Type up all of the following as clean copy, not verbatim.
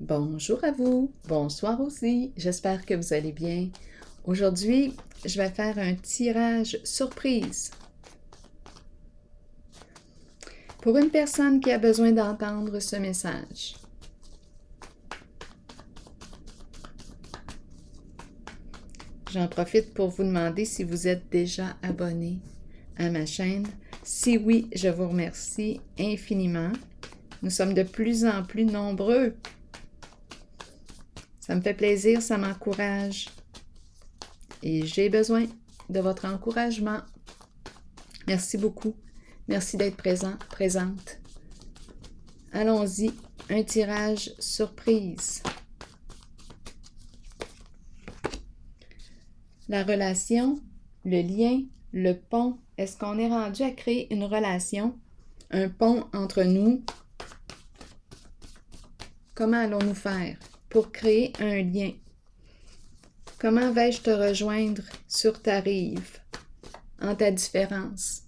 Bonjour à vous, bonsoir aussi, j'espère que vous allez bien. Aujourd'hui, je vais faire un tirage surprise pour une personne qui a besoin d'entendre ce message. J'en profite pour vous demander si vous êtes déjà abonné à ma chaîne. Si oui, je vous remercie infiniment. Nous sommes de plus en plus nombreux. Ça me fait plaisir, ça m'encourage. Et j'ai besoin de votre encouragement. Merci beaucoup. Merci d'être présent, présente. Allons-y, un tirage surprise. La relation, le lien, le pont. Est-ce qu'on est rendu à créer une relation, un pont entre nous? Comment allons-nous faire pour créer un lien? Comment vais-je te rejoindre sur ta rive, en ta différence?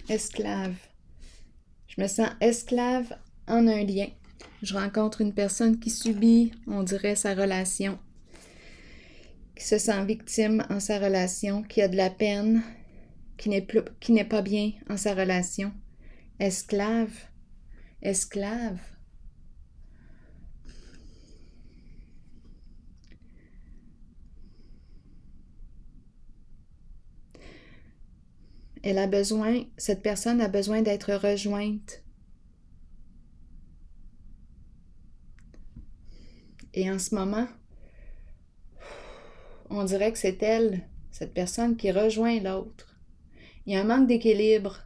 Esclave. Je me sens esclave en un lien. Je rencontre une personne qui subit, on dirait, sa relation, qui se sent victime en sa relation, qui a de la peine, qui n'est pas bien en sa relation. Esclave. Esclave. Cette personne a besoin d'être rejointe. Et en ce moment, on dirait que c'est elle, cette personne qui rejoint l'autre. Il y a un manque d'équilibre.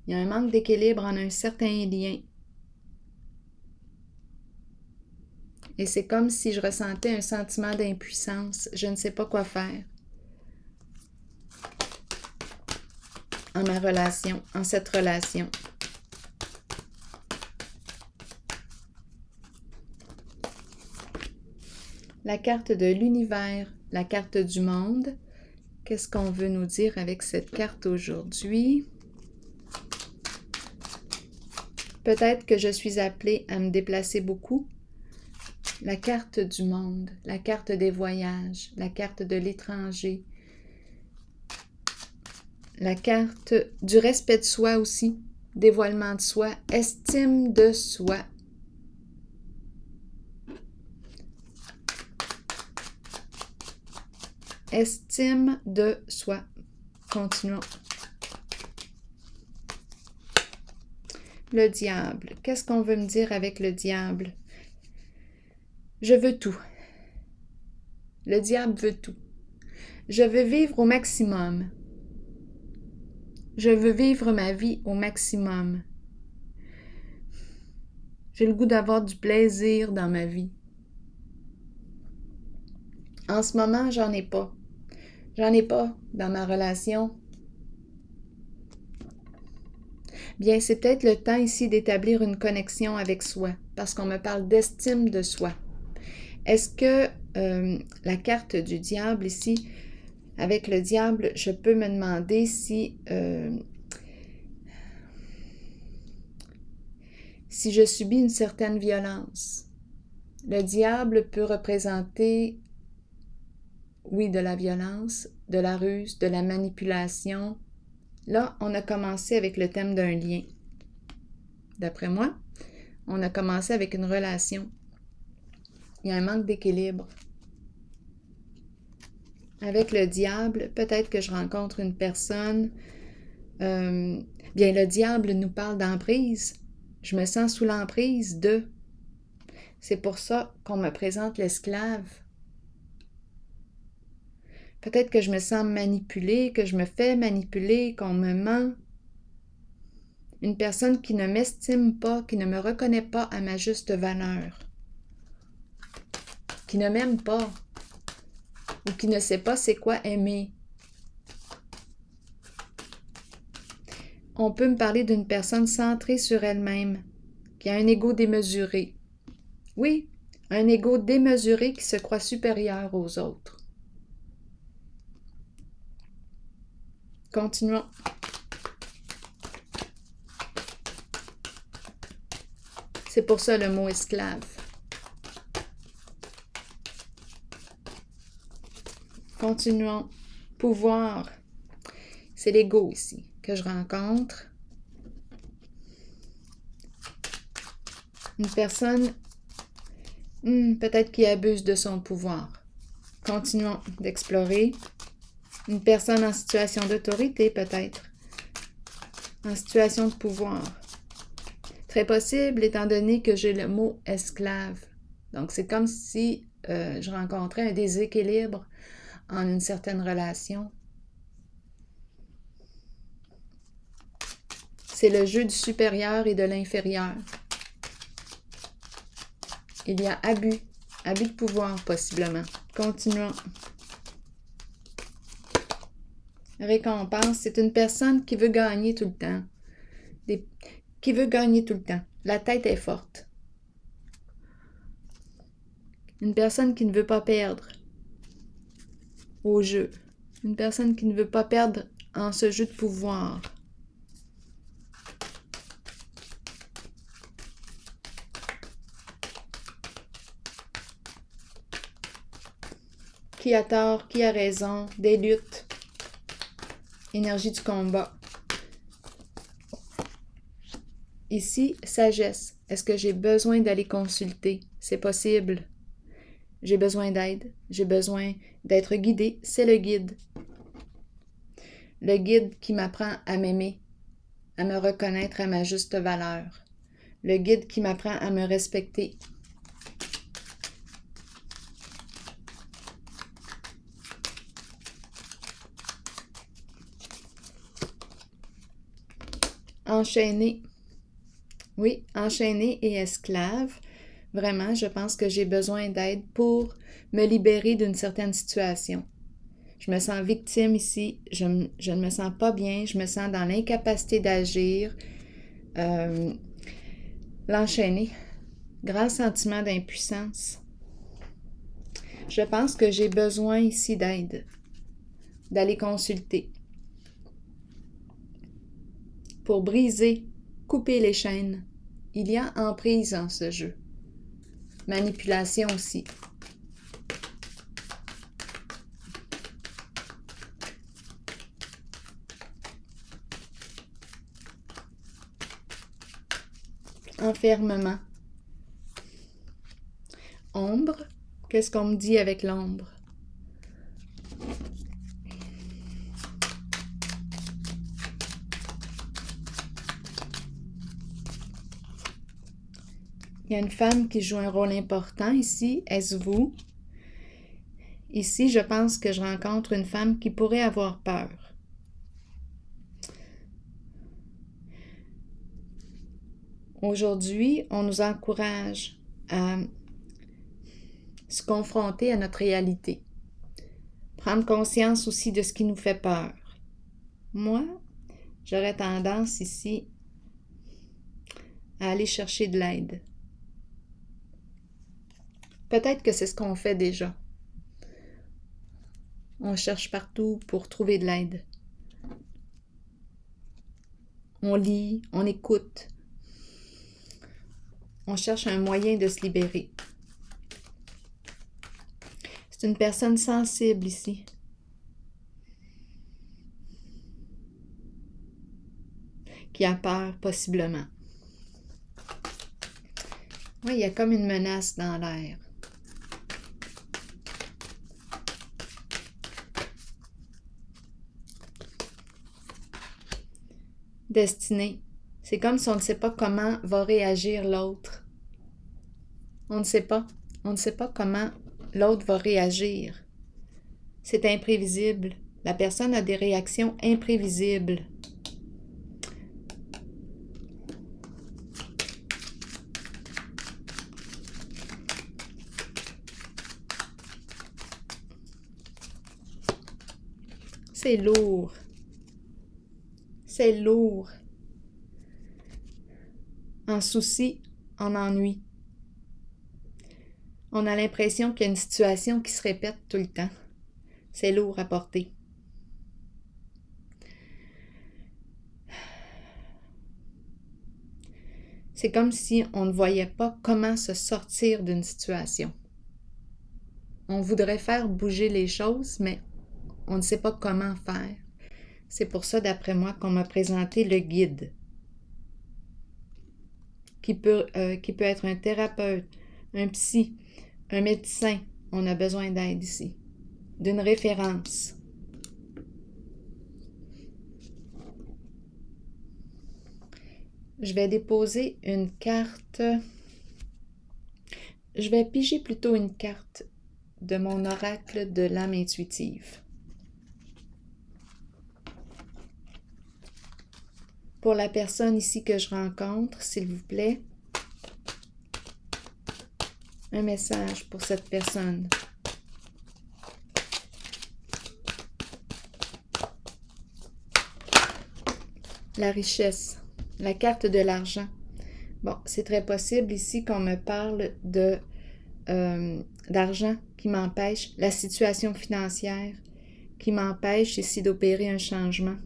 Il y a un manque d'équilibre en un certain lien. Et c'est comme si je ressentais un sentiment d'impuissance. Je ne sais pas quoi faire en ma relation, en cette relation. La carte de l'univers, la carte du monde. Qu'est-ce qu'on veut nous dire avec cette carte aujourd'hui? Peut-être que je suis appelée à me déplacer beaucoup. La carte du monde, la carte des voyages, la carte de l'étranger, la carte du respect de soi aussi, dévoilement de soi, estime de soi. Estime de soi. Continuons. Le diable. Qu'est-ce qu'on veut me dire avec le diable? Je veux tout. Le diable veut tout. Je veux vivre au maximum. Je veux vivre ma vie au maximum. J'ai le goût d'avoir du plaisir dans ma vie. En ce moment, j'en ai pas. J'en ai pas dans ma relation. Bien, c'est peut-être le temps ici d'établir une connexion avec soi, parce qu'on me parle d'estime de soi. Est-ce que la carte du diable ici, avec le diable, je peux me demander si je subis une certaine violence? Le diable peut représenter, oui, de la violence, de la ruse, de la manipulation. Là, on a commencé avec le thème d'un lien. D'après moi, on a commencé avec une relation. Il y a un manque d'équilibre. Avec le diable, peut-être que je rencontre une personne. Bien, le diable nous parle d'emprise. Je me sens sous l'emprise de. C'est pour ça qu'on me présente l'esclave. Peut-être que je me sens manipulée, que je me fais manipuler, qu'on me ment. Une personne qui ne m'estime pas, qui ne me reconnaît pas à ma juste valeur, qui ne m'aime pas ou qui ne sait pas c'est quoi aimer. On peut me parler d'une personne centrée sur elle-même, qui a un ego démesuré. Oui, un ego démesuré qui se croit supérieur aux autres. Continuons. C'est pour ça le mot esclave. Continuons. Pouvoir. C'est l'ego ici que je rencontre. Une personne peut-être qui abuse de son pouvoir. Continuons d'explorer. Une personne en situation d'autorité peut-être. En situation de pouvoir. Très possible étant donné que j'ai le mot esclave. Donc c'est comme si je rencontrais un déséquilibre en une certaine relation. C'est le jeu du supérieur et de l'inférieur. Il y a abus de pouvoir possiblement. Continuons. Récompense, c'est une personne qui veut gagner tout le temps. Qui veut gagner tout le temps. La tête est forte. Une personne qui ne veut pas perdre au jeu. Une personne qui ne veut pas perdre en ce jeu de pouvoir. Qui a tort, qui a raison, des luttes. Énergie du combat. Ici, sagesse. Est-ce que j'ai besoin d'aller consulter? C'est possible. J'ai besoin d'aide. J'ai besoin d'être guidée. C'est le guide. Le guide qui m'apprend à m'aimer, à me reconnaître à ma juste valeur. Le guide qui m'apprend à me respecter. Enchaîné. Oui, enchaîné et esclave. Vraiment, je pense que j'ai besoin d'aide pour me libérer d'une certaine situation. Je me sens victime ici, je ne me sens pas bien, je me sens dans l'incapacité d'agir. L'enchaîner, grand sentiment d'impuissance. Je pense que j'ai besoin ici d'aide, d'aller consulter pour briser, couper les chaînes. Il y a emprise en ce jeu. Manipulation aussi. Enfermement. Ombre. Qu'est-ce qu'on me dit avec l'ombre? Il y a une femme qui joue un rôle important ici. Est-ce vous? Ici, je pense que je rencontre une femme qui pourrait avoir peur. Aujourd'hui, on nous encourage à se confronter à notre réalité. Prendre conscience aussi de ce qui nous fait peur. Moi, j'aurais tendance ici à aller chercher de l'aide. Peut-être que c'est ce qu'on fait déjà. On cherche partout pour trouver de l'aide. On lit, on écoute. On cherche un moyen de se libérer. C'est une personne sensible ici. Qui a peur, possiblement. Oui, il y a comme une menace dans l'air. Destinée. C'est comme si on ne sait pas comment va réagir l'autre. On ne sait pas. On ne sait pas comment l'autre va réagir. C'est imprévisible. La personne a des réactions imprévisibles. C'est lourd. C'est lourd. En souci, en ennui. On a l'impression qu'il y a une situation qui se répète tout le temps. C'est lourd à porter. C'est comme si on ne voyait pas comment se sortir d'une situation. On voudrait faire bouger les choses, mais on ne sait pas comment faire. C'est pour ça, d'après moi, qu'on m'a présenté le guide, qui peut être un thérapeute, un psy, un médecin. On a besoin d'aide ici, d'une référence. Je vais déposer une carte. Je vais piger plutôt une carte de mon oracle de l'âme intuitive. Pour la personne ici que je rencontre, s'il vous plaît, un message pour cette personne. La richesse, la carte de l'argent. Bon, c'est très possible ici qu'on me parle d'argent qui m'empêche, la situation financière qui m'empêche ici d'opérer un changement.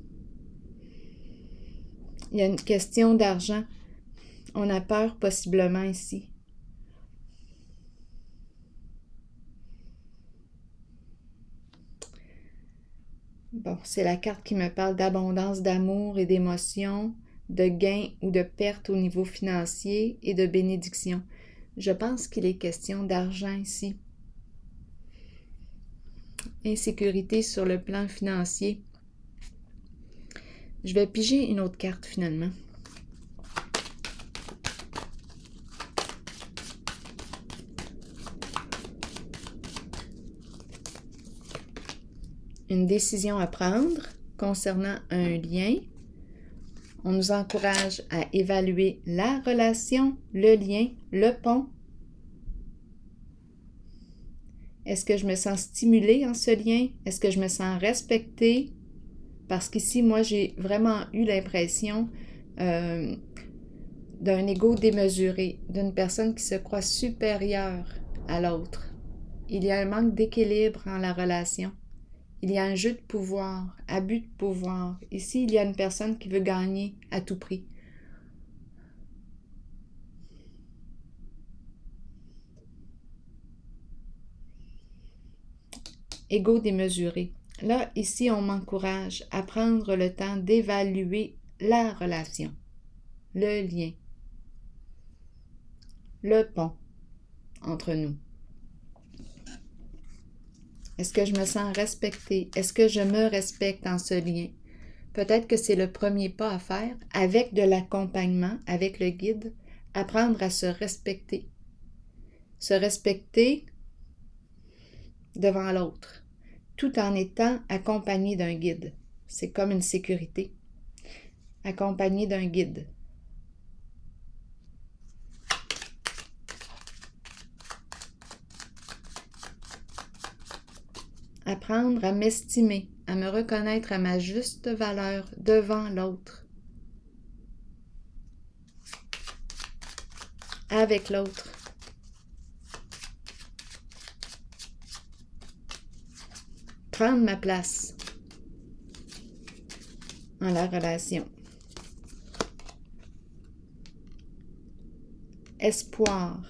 Il y a une question d'argent. On a peur possiblement ici. Bon, c'est la carte qui me parle d'abondance d'amour et d'émotions, de gains ou de pertes au niveau financier et de bénédiction. Je pense qu'il est question d'argent ici. Insécurité sur le plan financier. Je vais piger une autre carte finalement. Une décision à prendre concernant un lien. On nous encourage à évaluer la relation, le lien, le pont. Est-ce que je me sens stimulée en ce lien? Est-ce que je me sens respectée? Parce qu'ici, moi, j'ai vraiment eu l'impression d'un ego démesuré, d'une personne qui se croit supérieure à l'autre. Il y a un manque d'équilibre en la relation. Il y a un jeu de pouvoir, abus de pouvoir. Ici, il y a une personne qui veut gagner à tout prix. Ego démesuré. Là, ici, on m'encourage à prendre le temps d'évaluer la relation, le lien, le pont entre nous. Est-ce que je me sens respectée? Est-ce que je me respecte en ce lien? Peut-être que c'est le premier pas à faire avec de l'accompagnement, avec le guide, apprendre à se respecter. Se respecter devant l'autre, tout en étant accompagné d'un guide. C'est comme une sécurité. Accompagné d'un guide. Apprendre à m'estimer, à me reconnaître à ma juste valeur devant l'autre. Avec l'autre. Prendre ma place dans la relation. Espoir.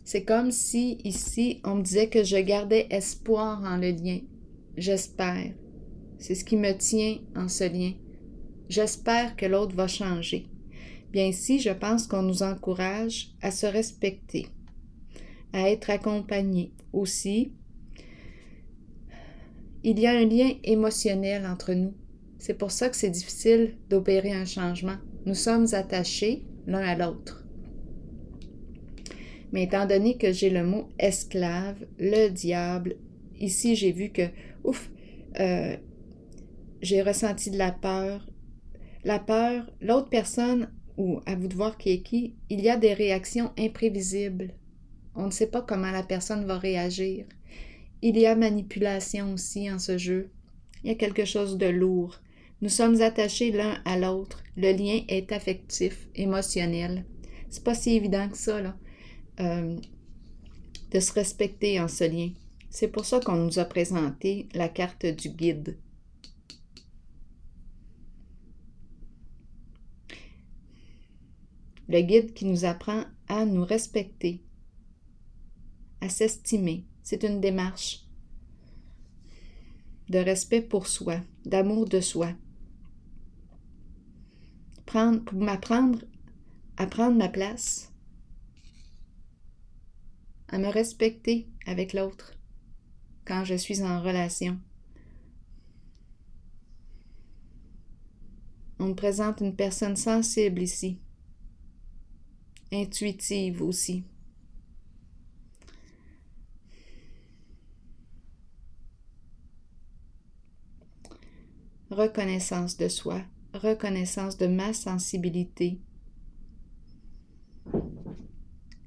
C'est comme si, ici, on me disait que je gardais espoir en le lien. J'espère. C'est ce qui me tient en ce lien. J'espère que l'autre va changer. Bien ici, je pense qu'on nous encourage à se respecter, à être accompagné. Aussi, il y a un lien émotionnel entre nous. C'est pour ça que c'est difficile d'opérer un changement. Nous sommes attachés l'un à l'autre. Mais étant donné que j'ai le mot esclave, le diable, ici j'ai vu que, j'ai ressenti de la peur. La peur, l'autre personne, ou à vous de voir qui est qui, il y a des réactions imprévisibles. On ne sait pas comment la personne va réagir. Il y a manipulation aussi en ce jeu. Il y a quelque chose de lourd. Nous sommes attachés l'un à l'autre. Le lien est affectif, émotionnel. C'est pas si évident que ça, là. De se respecter en ce lien. C'est pour ça qu'on nous a présenté la carte du guide. Le guide qui nous apprend à nous respecter, à s'estimer. C'est une démarche de respect pour soi, d'amour de soi. Pour m'apprendre à prendre ma place, à me respecter avec l'autre quand je suis en relation. On me présente une personne sensible ici, intuitive aussi. Reconnaissance de soi, reconnaissance de ma sensibilité.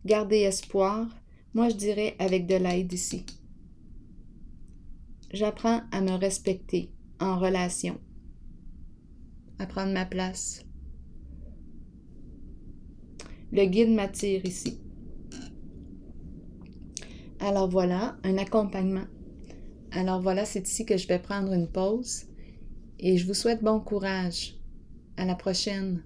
Garder espoir, moi je dirais avec de l'aide ici. J'apprends à me respecter en relation, à prendre ma place. Le guide m'attire ici. Alors voilà, un accompagnement. Alors voilà, c'est ici que je vais prendre une pause et je vous souhaite bon courage. À la prochaine.